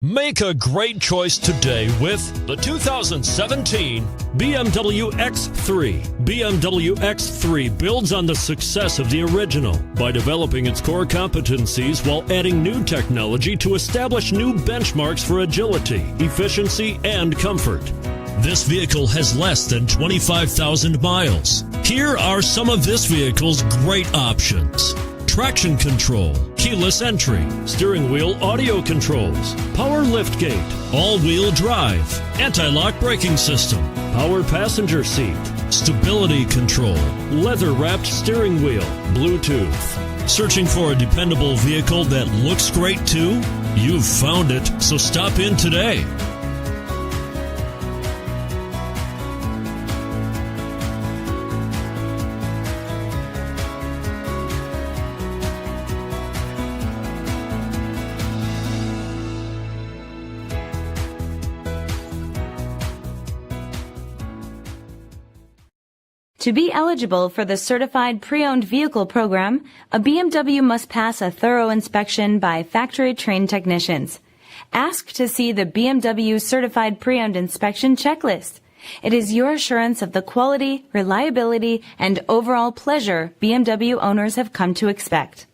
Make a great choice today with the 2017 BMW X3. BMW X3 builds on the success of the original by developing its core competencies while adding new technology to establish new benchmarks for agility, efficiency, and comfort. This vehicle has less than 25,000 miles. Here are some of this vehicle's great options: traction control, keyless entry, steering wheel audio controls, power liftgate, all-wheel drive, anti-lock braking system, power passenger seat, stability control, leather-wrapped steering wheel, Bluetooth. Searching for a dependable vehicle that looks great too? You've found it, so stop in today. To be eligible for the Certified Pre-owned Vehicle program, a BMW must pass a thorough inspection by factory-trained technicians. Ask to see the BMW Certified Pre-owned Inspection Checklist. It is your assurance of the quality, reliability, and overall pleasure BMW owners have come to expect.